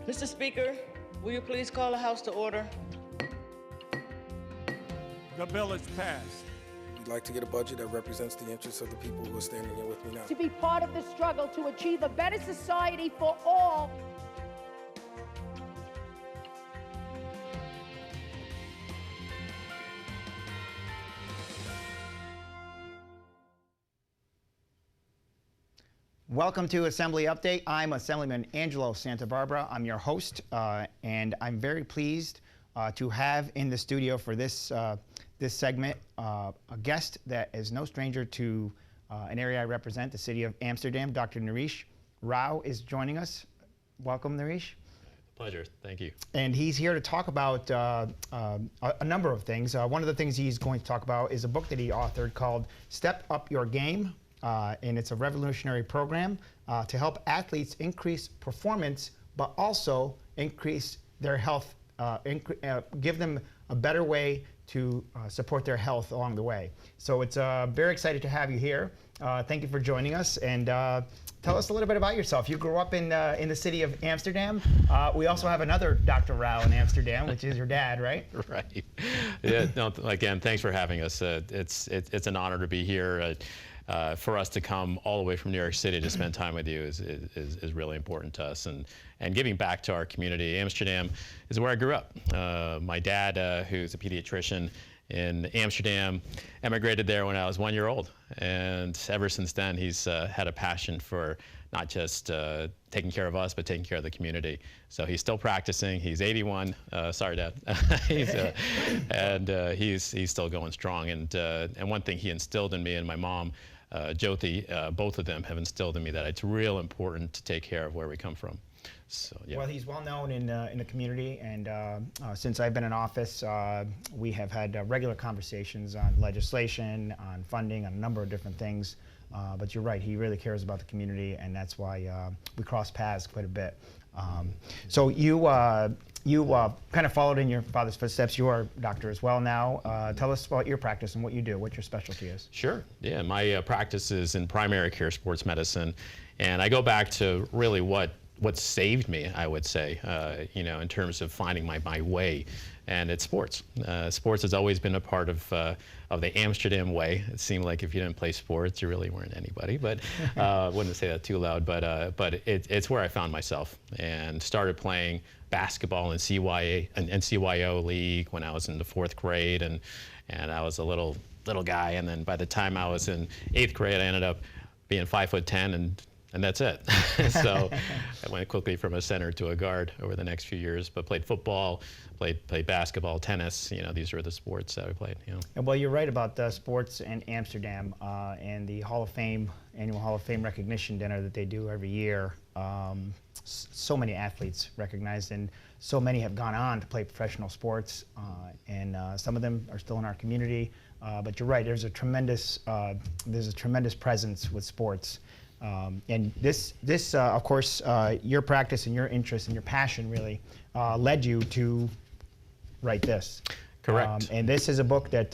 Mr. Speaker, will you please call the House to order? The bill is passed. We'd like to get a budget that represents the interests of the people who are standing here with me now. To be part of the struggle to achieve a better society for all. Welcome to Assembly Update. I'm Assemblyman Angelo Santabarbara. I'm your host, and I'm very pleased to have in the studio for this segment a guest that is no stranger to an area I represent, the city of Amsterdam. Dr. Rao is joining us. Welcome, Naresh. Pleasure. Thank you. And he's here to talk about a number of things. One of the things he's going to talk about is a book that he authored called Step Up Your Game. And it's a revolutionary program to help athletes increase performance, but also increase their health, give them a better way to support their health along the way. So it's very excited to have you here. Thank you for joining us, and tell us a little bit about yourself. You grew up in the city of Amsterdam. We also have another Dr. Rao in Amsterdam, which is your dad, right? Right. Yeah. No, again, thanks for having us. It's an honor to be here. For us to come all the way from New York City to spend time with you is really important to us, and giving back to our community. Amsterdam is where I grew up. My dad, who's a pediatrician in Amsterdam, emigrated there when I was 1 year old, and ever since then he's had a passion for not just taking care of us, but taking care of the community. So he's still practicing. He's 81. Sorry, Dad. He's still going strong. And one thing he instilled in me and my mom, Jyoti, both of them have instilled in me that it's real important to take care of where we come from. So, yeah. Well, he's well known in the community, and since I've been in office, we have had regular conversations on legislation, on funding, on a number of different things. But you're right, he really cares about the community, and that's why we cross paths quite a bit. So you kind of followed in your father's footsteps. You are a doctor as well now. Tell us about your practice and what you do, what your specialty is. Sure. Yeah, my practice is in primary care sports medicine, and I go back to really what saved me, I would say, in terms of finding my way, and it's sports. Sports has always been a part of the Amsterdam way. It seemed like if you didn't play sports, you really weren't anybody, but wouldn't say that too loud, but it's where I found myself, and started playing basketball in CYO league when I was in the 4th grade, and I was a little guy, and then by the time I was in 8th grade, I ended up being 5'10", and that's it. So I went quickly from a center to a guard over the next few years, but played football, played basketball, tennis. These are the sports that I played. And well, you're right about the sports in Amsterdam and the Hall of Fame, annual Hall of Fame recognition dinner that they do every year. So many athletes recognized, and so many have gone on to play professional sports, and some of them are still in our community. But you're right, there's a tremendous presence with sports. And this of course, your practice and your interest and your passion really led you to write this. Correct. And this is a book that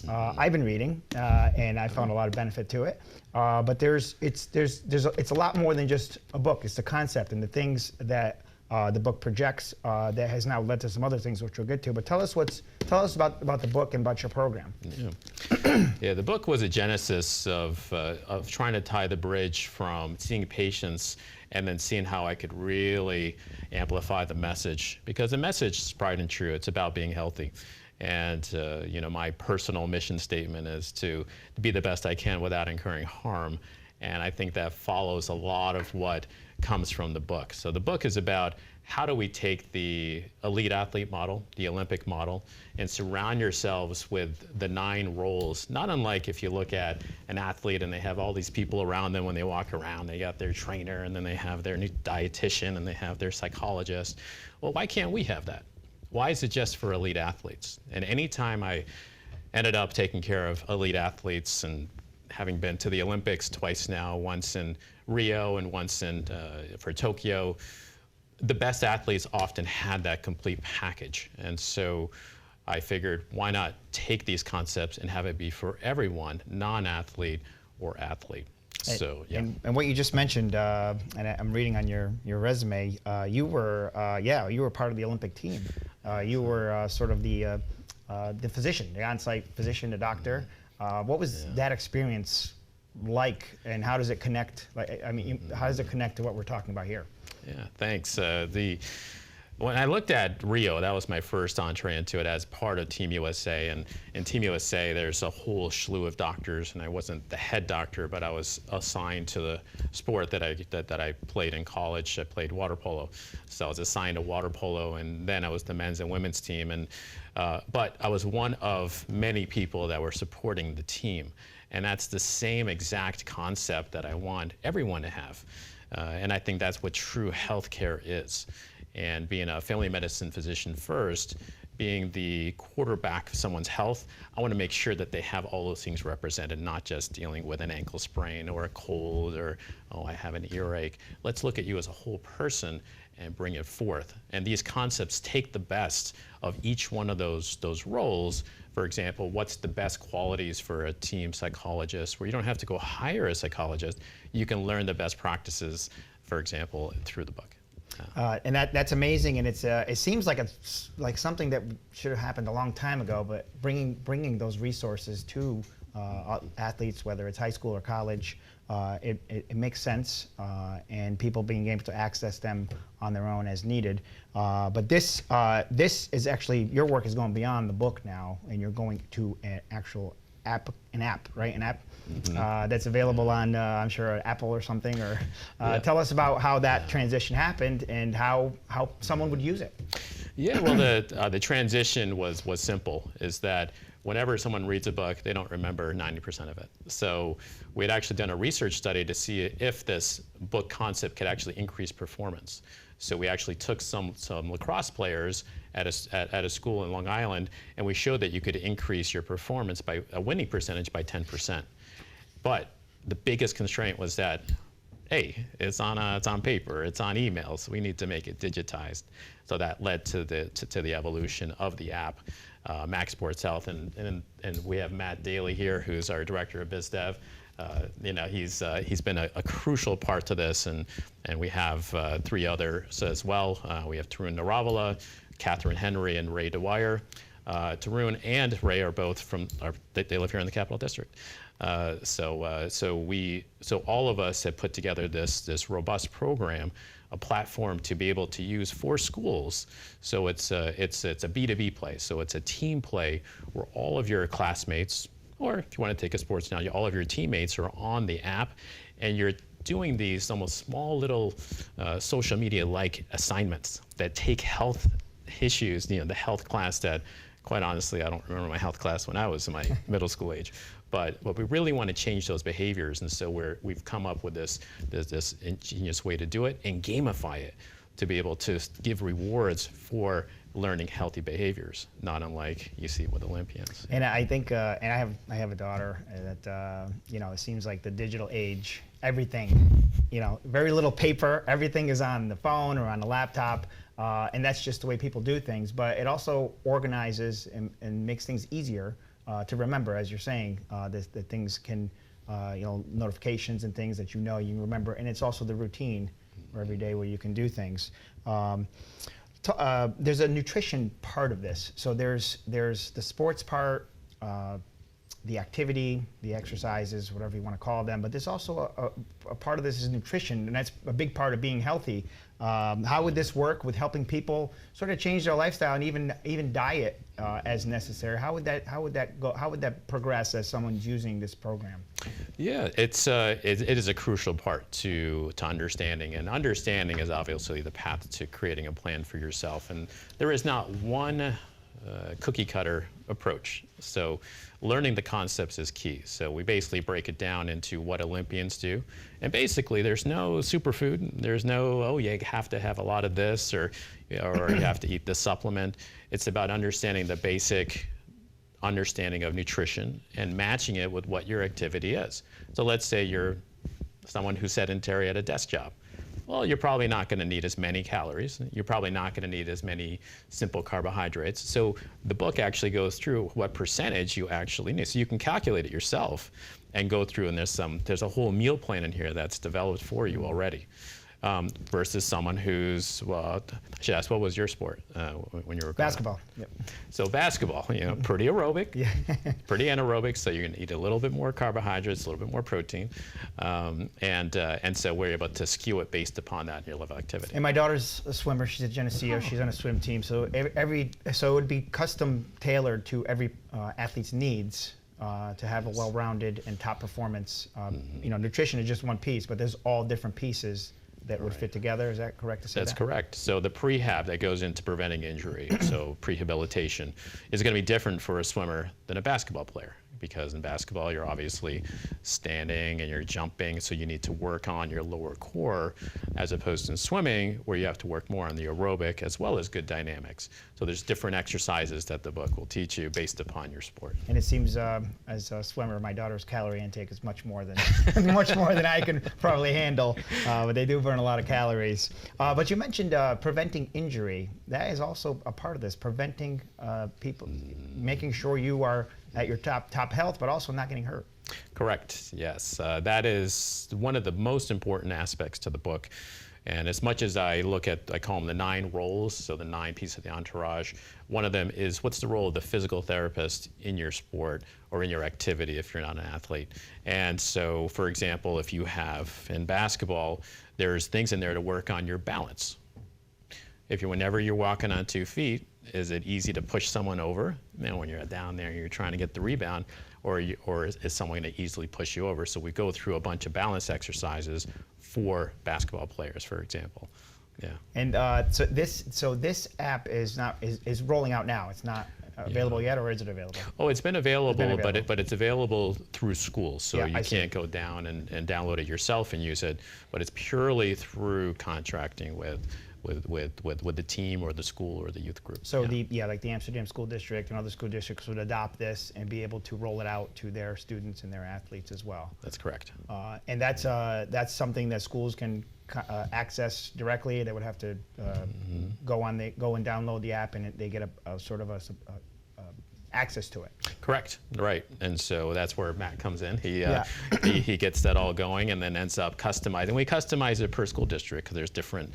I've been reading, and I found a lot of benefit to it. But it's a lot more than just a book. It's the concept and the things that the book projects that has now led to some other things which we'll get to. But tell us about the book and about your program. Yeah, yeah. The book was a genesis of trying to tie the bridge from seeing patients and then seeing how I could really amplify the message, because the message is tried and true. It's about being healthy. And my personal mission statement is to be the best I can without incurring harm. And I think that follows a lot of what comes from the book. So the book is about how do we take the elite athlete model, the Olympic model, and surround yourselves with the 9 roles, not unlike if you look at an athlete and they have all these people around them when they walk around. They got their trainer, and then they have their new dietitian, and they have their psychologist. Well, why can't we have that? Why is it just for elite athletes? And anytime I ended up taking care of elite athletes, and having been to the Olympics twice now, once in Rio and once for Tokyo, the best athletes often had that complete package. And so I figured, why not take these concepts and have it be for everyone, non-athlete or athlete. So yeah. And what you just mentioned, and I'm reading on your resume, you were part of the Olympic team. You were sort of the physician, the on-site physician, the doctor. What was that experience like, and how does it connect? How does it connect to what we're talking about here? Yeah, thanks. When I looked at Rio, that was my first entree into it as part of Team USA. And in Team USA, there's a whole slew of doctors, and I wasn't the head doctor, but I was assigned to the sport that I played in college. I played water polo, so I was assigned to water polo, and then I was the men's and women's team. And but I was one of many people that were supporting the team, and that's the same exact concept that I want everyone to have. And I think that's what true healthcare is. And being a family medicine physician first, being the quarterback of someone's health, I want to make sure that they have all those things represented, not just dealing with an ankle sprain or a cold or, oh, I have an earache. Let's look at you as a whole person and bring it forth. And these concepts take the best of each one of those roles. For example, what's the best qualities for a team psychologist, where you don't have to go hire a psychologist. You can learn the best practices, for example, through the book. And that's amazing, and it seems like something that should have happened a long time ago. But bringing those resources to athletes, whether it's high school or college, it makes sense, and people being able to access them on their own as needed. But this is actually, your work is going beyond the book now, and you're going to an actual app, right? An app that's available on, I'm sure, Apple or something. Or tell us about how that transition happened and how someone would use it. Yeah, well, the transition was simple. Is that whenever someone reads a book, they don't remember 90% of it. So we had actually done a research study to see if this book concept could actually increase performance. So we actually took some lacrosse players at a school in Long Island, and we showed that you could increase your performance by a winning percentage by 10%. But the biggest constraint was that, hey, it's on paper, it's on emails. We need to make it digitized. So that led to the evolution of the app, Max Sports Health, and we have Matt Daly here, who's our director of biz dev. He's been a crucial part to this, and we have 3 others as well. We have Tarun Naravala, Catherine Henry, and Ray Dwyer. Tarun and Ray are both they live here in the Capital District. So all of us have put together this robust program, a platform to be able to use for schools. So it's a B2B play. So it's a team play where all of your classmates, or if you want to take a sports analogy, all of your teammates are on the app, and you're doing these almost small little social media-like assignments that take health issues, the health class that, quite honestly, I don't remember my health class when I was in my middle school age. But we really want to change those behaviors, and so we've come up with this ingenious way to do it and gamify it to be able to give rewards for learning healthy behaviors, not unlike you see with Olympians. And I think, and I have a daughter that it seems like the digital age, everything, very little paper, everything is on the phone or on the laptop, and that's just the way people do things. But it also organizes and makes things easier to remember, as you're saying, that things can, notifications and things that you can remember, and it's also the routine for every day where you can do things. There's a nutrition part of this. So there's the sports part, the activity, the exercises, whatever you want to call them, but there's also a part of this is nutrition, and that's a big part of being healthy. How would this work with helping people sort of change their lifestyle and even diet as necessary? How would that go? How would that progress as someone's using this program? Yeah, it is a crucial part to understanding, and understanding is obviously the path to creating a plan for yourself. And there is not one cookie cutter approach. So learning the concepts is key. So we basically break it down into what Olympians do. And basically there's no superfood. There's no, oh, you have to have a lot of this, or you have to eat this supplement. It's about understanding the basic understanding of nutrition and matching it with what your activity is. So let's say you're someone who's sedentary at a desk job. Well, you're probably not going to need as many calories. You're probably not going to need as many simple carbohydrates. So the book actually goes through what percentage you actually need. So you can calculate it yourself and go through, and there's a whole meal plan in here that's developed for you already. Versus someone who's, well, I should ask, what was your sport when you were growing up? Basketball. Yep. So basketball, pretty aerobic, Yeah. pretty anaerobic. So you're going to eat a little bit more carbohydrates, a little bit more protein, and so we're able to skew it based upon that in your level of activity. And my daughter's a swimmer. She's at Geneseo. She's on a swim team. So so it would be custom tailored to every athlete's needs. To have a well-rounded and top performance. Nutrition is just one piece, but there's all different pieces that would fit together. Is that correct to say That's that? correct. So the prehab that goes into preventing injury, so prehabilitation, is going to be different for a swimmer than a basketball player. Because in basketball, you're obviously standing and you're jumping, so you need to work on your lower core, as opposed to in swimming, where you have to work more on the aerobic as well as good dynamics. So there's different exercises that the book will teach you based upon your sport. And it seems, as a swimmer, my daughter's calorie intake is much more than much more than I can probably handle. But they do burn a lot of calories. But you mentioned preventing injury. That is also a part of this, preventing people, making sure you are at your top health, but also not getting hurt. Correct, yes. That is one of the most important aspects to the book. And as much as I call them the 9 roles, so the 9 pieces of the entourage, one of them is what's the role of the physical therapist in your sport or in your activity if you're not an athlete. And so, for example, if you have in basketball, there's things in there to work on your balance. Whenever you're walking on 2 feet, is it easy to push someone over? When you're down there and you're trying to get the rebound, or is someone going to easily push you over? So we go through a bunch of balance exercises for basketball players, for example. Yeah. And so this app is rolling out now. It's not available yet, or is it available? Oh, it's been available, but it's available through schools, so you can't go down and download it yourself and use it. But it's purely through contracting with the team or the school or the youth group. So like the Amsterdam School District and other school districts would adopt this and be able to roll it out to their students and their athletes as well. That's correct. And that's something that schools can access directly. They would have to go and download the app, and they get a sort of access to it. Correct, right. And so that's where Matt comes in. He gets that all going and then ends up customizing. We customize it per school district because there's different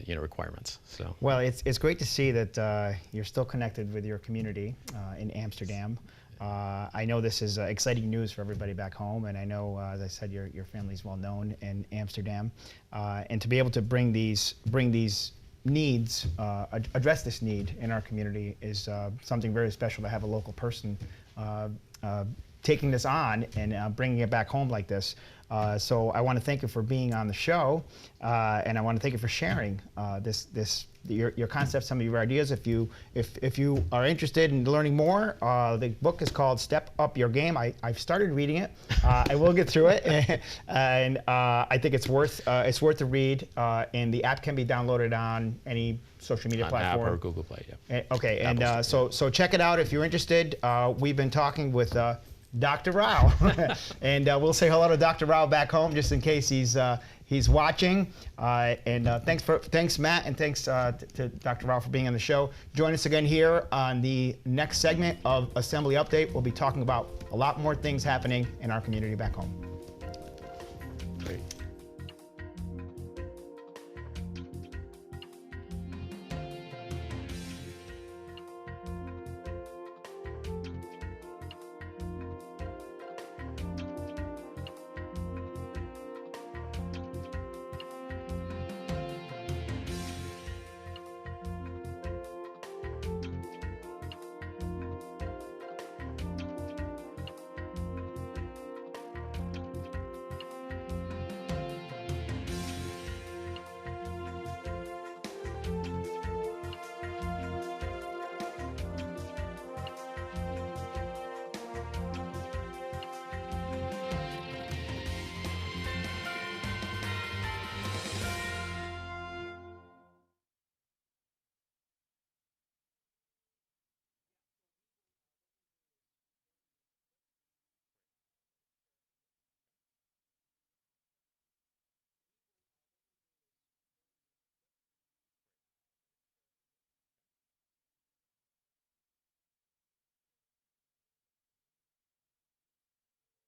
requirements. So. Well, it's great to see that you're still connected with your community in Amsterdam. I know this is exciting news for everybody back home, and I know, as I said, your family's well known in Amsterdam, and to be able to bring these needs, address this need in our community is something very special to have a local person taking this on and bringing it back home like this. So I want to thank you for being on the show, and I want to thank you for sharing your concepts, some of your ideas. If you are interested in learning more, the book is called Step Up Your Game. I've started reading it. I will get through it, and I think it's worth the read. And the app can be downloaded on any social media platform. App or Google Play. Yeah. Okay, and so check it out if you're interested. We've been talking with Dr. Rao, and we'll say hello to Dr. Rao back home just in case he's watching. Thanks Matt, and thanks to Dr. Rao for being on the show. Join us again here on the next segment of Assembly Update. We'll be talking about a lot more things happening in our community back home. Great.